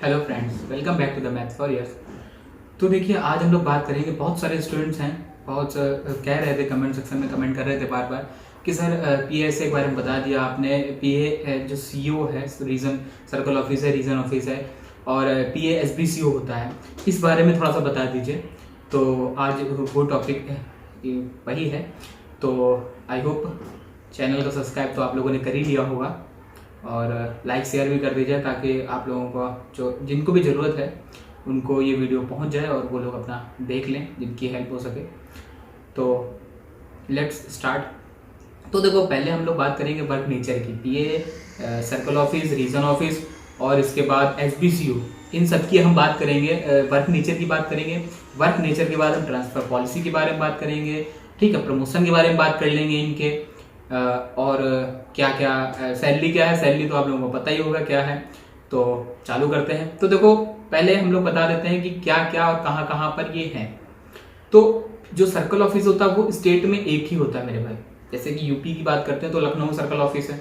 Hello friends, welcome back to the maths for years. तो देखिए, आज हम लोग बात करेंगे। बहुत सारे स्टूडेंट्स हैं, बहुत कह रहे थे, कमेंट सेक्शन में कमेंट कर रहे थे बार बार कि सर पीएसए के बारे में बता दिया आपने। पीए जो सीईओ है, रीजन सर्कल ऑफिस है, रीजन ऑफिस है, और पीए एसबीसीओ होता है, इस बारे में थोड़ा सा बता दीजिए। तो आज वो टॉपिक वही है। तो आई होप चैनल को सब्सक्राइब तो आप लोगों ने कर ही लिया होगा, और लाइक शेयर भी कर दीजिए ताकि आप लोगों को जो जिनको भी ज़रूरत है उनको ये वीडियो पहुंच जाए और वो लोग अपना देख लें, जिनकी हेल्प हो सके। तो लेट्स स्टार्ट। तो देखो, पहले हम लोग बात करेंगे वर्क नेचर की। पीए, सर्कल ऑफिस, रीजन ऑफिस और इसके बाद एसबीसीयू, इन सब की हम बात करेंगे। वर्क नेचर की बात करेंगे। वर्क नेचर के बाद हम ट्रांसफ़र पॉलिसी के बारे में बात करेंगे, ठीक है। प्रमोशन के बारे में बात कर लेंगे इनके, और क्या क्या सैलरी क्या है। सैलरी तो आप लोगों को पता ही होगा क्या है। तो चालू करते हैं। तो देखो, पहले हम लोग बता देते हैं कि क्या क्या और कहाँ कहाँ पर ये है। तो जो सर्कल ऑफिस होता है वो स्टेट में एक ही होता है मेरे भाई। जैसे कि यूपी की बात करते हैं तो लखनऊ सर्कल ऑफिस है।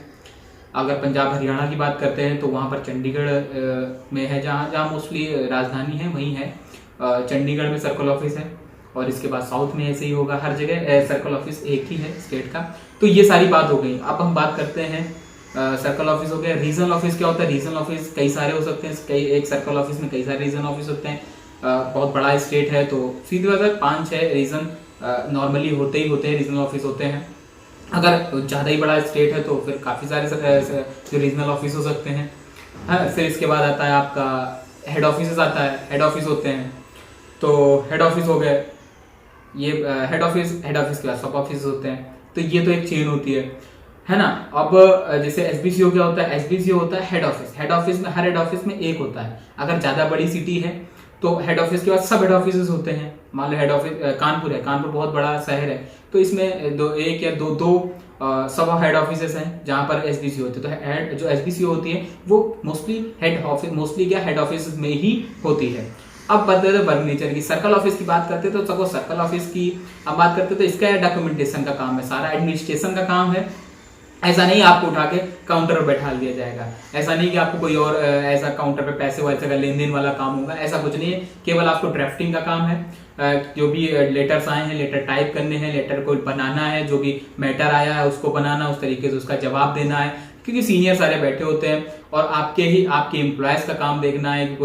अगर पंजाब हरियाणा की बात करते हैं तो वहाँ पर चंडीगढ़ में है, जहाँ जहाँ मोस्टली राजधानी है वहीं है। चंडीगढ़ में सर्कल ऑफिस है, और इसके बाद साउथ में ऐसे ही होगा। हर जगह सर्कल ऑफिस एक ही है स्टेट का। तो ये सारी बात हो गई। अब हम बात करते हैं, सर्कल ऑफिस हो गया। रीजनल ऑफिस क्या होता है? रीजनल ऑफिस कई सारे हो सकते हैं। कई एक सर्कल ऑफिस में कई सारे रीजन ऑफिस होते हैं। बहुत बड़ा स्टेट है तो सीधी बात है 5-6 रीजन नॉर्मली होते ही होते हैं, रीजनल ऑफिस होते हैं। अगर ज़्यादा ही बड़ा स्टेट है तो फिर काफ़ी सारे जो रीजनल ऑफिस हो सकते हैं। हाँ, फिर इसके बाद आता है आपका हेड ऑफिस आता है। हेड ऑफिस होते हैं, तो हेड ऑफिस हो गए ये। हेड ऑफिस के बाद सब ऑफिस होते हैं। तो ये तो एक चेन होती है ना। अब जैसे एसबीसीओ क्या होता है? एसबीसीओ होता है हेड ऑफिस। हेड ऑफिस में, हर हेड ऑफिस में एक होता है। अगर ज्यादा बड़ी सिटी है तो हेड ऑफिस के बाद सब हेड ऑफिस होते हैं। मान लो हेड ऑफिस कानपुर है, कानपुर बहुत बड़ा शहर है, तो इसमें एक या दो सब हेड ऑफिस हैं जहां पर एसबीसीओ होते हैं। तो हेड जो एसबीसीओ होती है वो मोस्टली क्या हेड ऑफिस में ही होती है। अब बात करते हैं वर्क नेचर की। सर्कल ऑफिस की बात करते तो सपोज सर्कल ऑफिस की अब बात करते तो इसका डॉक्यूमेंटेशन का काम है, सारा एडमिनिस्ट्रेशन का काम है। ऐसा नहीं आपको उठा के काउंटर पर बैठा दिया जाएगा। ऐसा नहीं कि आपको कोई और ऐसा काउंटर पे पैसे वैसे का लेन देन वाला काम होगा, ऐसा कुछ नहीं है। केवल आपको ड्राफ्टिंग का काम है। जो भी लेटर्स आए हैं, लेटर टाइप करने हैं, लेटर को बनाना है, जो भी मैटर आया है उसको बनाना, उस तरीके से उसका जवाब देना है। क्योंकि सीनियर सारे बैठे होते हैं और आपके एम्प्लॉयज का काम देखना है कि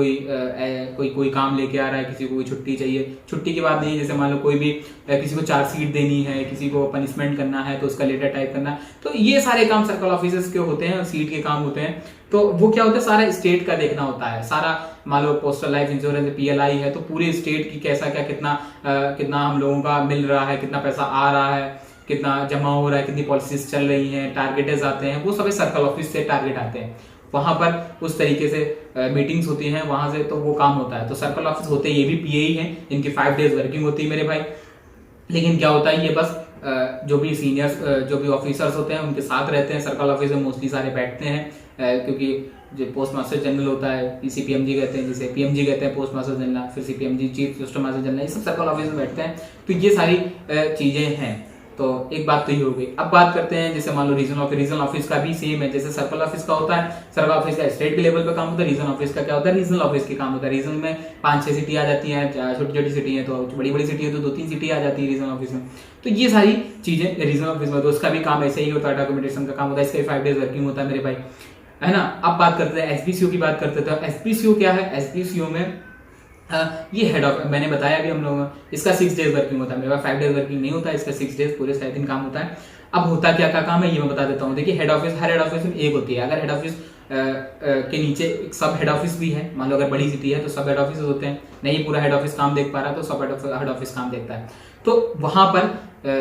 कोई काम लेके आ रहा है, किसी को कोई छुट्टी चाहिए। छुट्टी की बात नहीं है, जैसे मान लो कोई भी किसी को चार्जशीट देनी है, किसी को पनिशमेंट करना है तो उसका लेटर टाइप करना है। तो ये सारे काम सर्कल ऑफिसर्स के होते हैं और सीट के काम होते हैं। तो वो क्या होता है, सारा स्टेट का देखना होता है। सारा मान लो पोस्टल लाइफ इंश्योरेंस पीएलआई है तो पूरे स्टेट की कैसा क्या कितना हम लोगों का मिल रहा है, कितना पैसा आ रहा है, कितना जमा हो रहा है, कितनी पॉलिसीज चल रही हैं, टारगेट्स आते हैं, वो सभी सर्कल ऑफिस से टारगेट आते हैं। वहां पर उस तरीके से मीटिंग्स होती हैं वहां से, तो वो काम होता है। तो सर्कल ऑफिस होते हैं, ये भी पीए ही हैं। इनकी 5 डेज वर्किंग होती है मेरे भाई। लेकिन क्या होता है, ये बस जो भी सीनियर्स जो भी ऑफिसर्स होते हैं उनके साथ रहते हैं। सर्कल ऑफिस में मोस्टली सारे बैठते हैं, क्योंकि जो पोस्ट मास्टर जनरल होता है, सीपीएमजी कहते हैं, जिसे पीएमजी कहते हैं पोस्ट मास्टर जनरल, फिर सीपीएमजी चीफ पोस्ट मास्टर जनरल, ये सब सर्कल ऑफिस में बैठते हैं। तो ये सारी चीजें हैं। तो एक बात तो ये हो गई। अब बात करते हैं, जैसे मान लो रीजनल ऑफिस का भी सेम है जैसे सर्कल ऑफिस का होता है। सर्कल ऑफिस का स्टेट के लेवल पे काम होता है। रीजनल ऑफिस का क्या होता है? रीजनल ऑफिस के काम होता है। रीजन में 5-6 सिटी आ जाती है, छोटी छोटी सिटी है तो बड़ी बड़ी सिटी है तो 2-3 सिटी आ जाती है रीजनल ऑफिस में। तो ये सारी चीजें रीजनल ऑफिस में, तो उसका भी काम ऐसे ही होता है, डॉक्यूमेंटेशन का काम होता है। इसका 5 डेज वर्किंग होता है मेरे भाई, है ना। अब बात करते हैं एसबीसीओ की। बात करते हैं एसबीसीओ क्या है। एसबीसीओ में ये हेड ऑफ, मैंने बताया अभी हम लोगों, इसका 6 डेज वर्किंग होता है। मेरे पास 5 डेज वर्किंग नहीं होता है, इसका 6 डेज पूरे 7 दिन काम होता है। अब होता क्या क्या काम है ये मैं बता देता हूँ। देखिए, हेड ऑफिस, हर हेड ऑफिस में एक होती है। अगर हेड ऑफिस के नीचे एक सब हेड ऑफिस भी है, मान लो अगर बड़ी सिटी है तो सब हेड ऑफिस होते हैं। नहीं पूरा हेड ऑफिस काम देख पा रहा तो सब हेड ऑफिस काम देखता है। तो वहां पर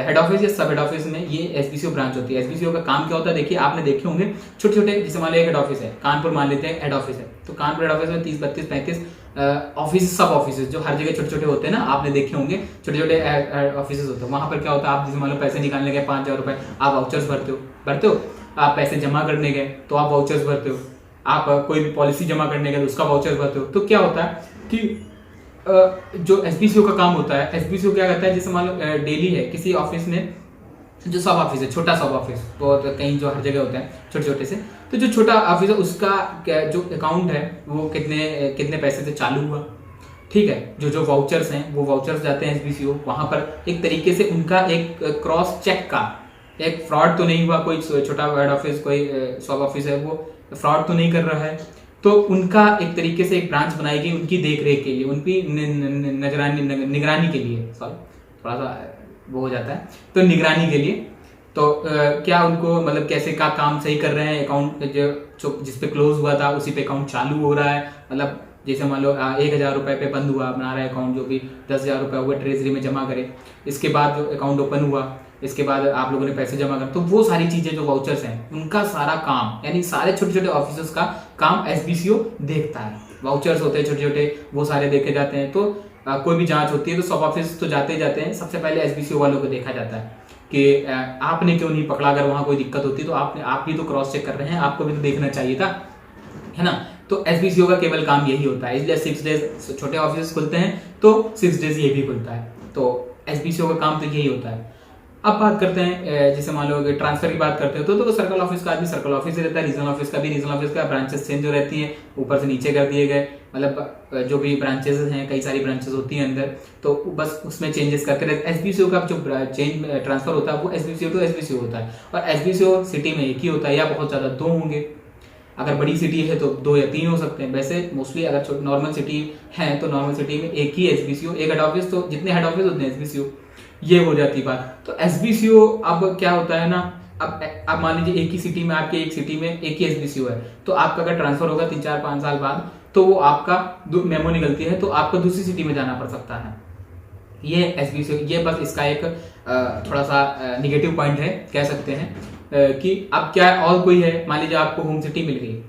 हेड ऑफिस या सब हेड ऑफिस में ये एसबीसीओ ब्रांच होती है। एसबीसीओ का काम क्या होता है? देखिए, आपने देखे होंगे छोटे छोटे, जैसे मान लो एक हेड ऑफिस है, कानपुर मान लेते हैं हेड ऑफिस है, तो कानपुर हेड ऑफिस में 30, 32, 35 ऑफिस, सब ऑफिस जो हर जगह छोटे छोटे होते हैं ना, आपने देखे होंगे छोटे छोटे ऑफिस होते हैं। वहां पर क्या होता है, आप जैसे मान लो पैसे निकालने गए 5,000 रुपए, आप वाउचर्स भरते हो। आप पैसे जमा करने गए तो आप वाउचर्स भरते हो। आप कोई भी पॉलिसी जमा करने गए तो उसका वाउचर्स भरते हो। तो क्या होता है कि जो एसबीसीओ का काम होता है, एसबीसीओ क्या करता है, जैसे मान लो डेली है किसी ऑफिस में जो सब ऑफिस है, छोटा सब ऑफिस, बहुत कहीं जो हर जगह होता है छोटे छोटे से, तो जो छोटा ऑफिस है उसका जो अकाउंट है वो कितने कितने पैसे से चालू हुआ, ठीक है। जो जो वाउचर्स हैं वो वाउचर्स जाते हैं एसबीसीओ, वहां पर एक तरीके से उनका एक क्रॉस चेक का, एक फ्रॉड तो नहीं हुआ, कोई छोटा हेड ऑफिस कोई सब ऑफिस है वो फ्रॉड तो नहीं कर रहा है, तो उनका एक तरीके से एक ब्रांच बनाई गई उनकी देख रेख के लिए, उनकी निगरानी के लिए, सॉरी थोड़ा सा वो हो जाता है, तो निगरानी के लिए। तो क्या उनको मतलब कैसे का काम सही कर रहे हैं, अकाउंट जो जिस पे क्लोज हुआ था उसी पे अकाउंट चालू हो रहा है, मतलब जैसे मान लो 1,000 रुपए पे बंद हुआ, बना रहा है अकाउंट, जो भी 10,000 रुपए हुआ ट्रेजरी में जमा करे, इसके बाद जो अकाउंट ओपन हुआ, इसके बाद आप लोगों ने पैसे जमा कर, तो वो सारी चीजें जो वाउचर्स हैं उनका सारा काम, यानी सारे छोटे छोटे ऑफिसर्स का काम एसबीसीओ देखता है। वाउचर्स होते हैं छोटे छोटे, वो सारे देखे जाते हैं। तो कोई भी जांच होती है तो सब ऑफिस तो जाते ही जाते हैं, सबसे पहले एसबीसीओ वालों को देखा जाता है कि आपने क्यों नहीं पकड़ा, अगर वहां कोई दिक्कत होती तो आप भी तो क्रॉस चेक कर रहे हैं, आपको भी तो देखना चाहिए था, है ना। तो एसबीसीओ का केवल काम यही होता है, इसलिए 6 डेज छोटे ऑफिस खुलते हैं तो 6 डेज ये भी खुलता है, तो एसबीसीओ का काम तो यही होता है। अब बात करते हैं जैसे मान लो ट्रांसफर की बात करते हो तो सर्कल ऑफिस का भी सर्कल ऑफिस ही रहता है, रीजनल ऑफिस का भी रीजनल ऑफिस का, ब्रांचेस चेंज हो रहती हैं, ऊपर से नीचे कर दिए गए, मतलब जो भी ब्रांचेस हैं, कई सारी ब्रांचेस होती हैं अंदर, तो बस उसमें चेंजेस करते रहते हैं। एसबीसीओ का जो चेंज ट्रांसफर होता है वो एसबीसीओ टू एसबीसीओ होता है, और एसबीसीओ सिटी में एक ही होता है या बहुत ज्यादा 2 होंगे, अगर बड़ी सिटी है तो 2 या 3 हो सकते हैं। वैसे मोस्टली अगर नॉर्मल सिटी है तो नॉर्मल सिटी में एक ही एसबीसीओ, एक हेड ऑफिस, तो जितने हेड ऑफिस उतने एसबीसीओ, ये हो जाती बात। तो एसबीसीओ अब क्या होता है ना, अब मान लीजिए एक ही सिटी में, आपके एक सिटी में एक ही एसबीसीओ है, तो आपका अगर ट्रांसफर होगा 3, 4, 5 साल बाद, तो वो आपका मेमो निकलती है तो आपको दूसरी सिटी में जाना पड़ सकता है। ये एसबीसीओ, ये बस इसका एक थोड़ा सा निगेटिव पॉइंट है, कह सकते हैं कि अब क्या और कोई है, मान लीजिए आपको होम सिटी मिल गई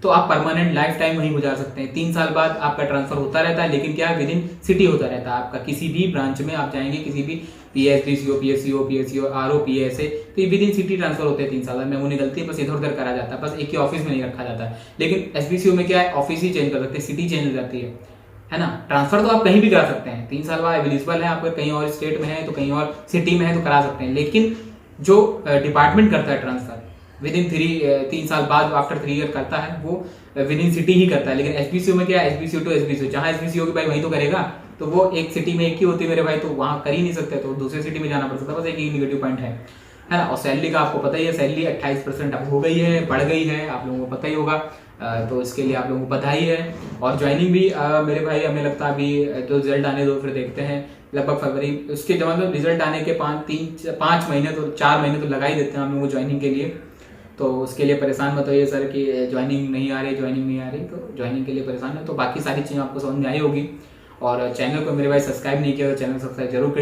तो आप परमानेंट लाइफ टाइम वहीं गुजार सकते हैं। 3 साल बाद आपका ट्रांसफर होता रहता है, लेकिन क्या विद इन सिटी होता रहता है आपका, किसी भी ब्रांच में आप जाएंगे, किसी भी पीएसडीसीओ, पीएससीओ, आरओ, पीएसए, तो ये विद इन सिटी ट्रांसफर होते हैं। 3 साल में वो निकलती है, बस इधर उधर करा जाता है, बस एक ही ऑफिस में नहीं रखा जाता है। लेकिन एसबीसीओ में क्या है, ऑफिस ही चेंज कर सकते हैं, सिटी चेंज हो जाती है ना। ट्रांसफर तो आप कहीं भी करा सकते हैं, 3 साल बाद एलिजिबल है, आपको कहीं और स्टेट में है तो कहीं और सिटी में है तो करा सकते हैं, लेकिन जो डिपार्टमेंट करता है ट्रांसफर विद इन 3 साल बाद, आफ्टर 3 ईयर करता है, वो विद इन सिटी ही करता है। लेकिन एसबीसीओ में क्या है, एसबीसीओ टू एसबीसीओ, जहां एसबीसीओ की भाई वहीं तो करेगा, तो वो एक सिटी में एक ही होती है मेरे भाई, तो वहां कर ही नहीं सकते, तो दूसरे सिटी में जाना पड़ सकता है, बस एक ही निगेटिव पॉइंट है ना। और सैलरी का आपको पता ही है, सैलरी 28% अब हो गई है, बढ़ गई है, आप लोगों को पता ही होगा, तो इसके लिए आप लोगों को बधाई है। और ज्वाइनिंग भी मेरे भाई हमें लगता है अभी तो रिजल्ट आने दो, फिर देखते हैं, लगभग फरवरी, उसके जमा तो रिजल्ट आने के 5 महीने तो 4 महीने तो लगा ही देते हैं हम लोग ज्वाइनिंग के लिए। तो उसके लिए परेशान मत होइए सर कि ज्वाइनिंग नहीं आ रही, तो ज्वाइनिंग के लिए परेशान है, तो बाकी सारी चीज़ें आपको समझ में आई होगी। और चैनल को मेरे भाई सब्सक्राइब नहीं किया तो चैनल सब्सक्राइब जरूर कर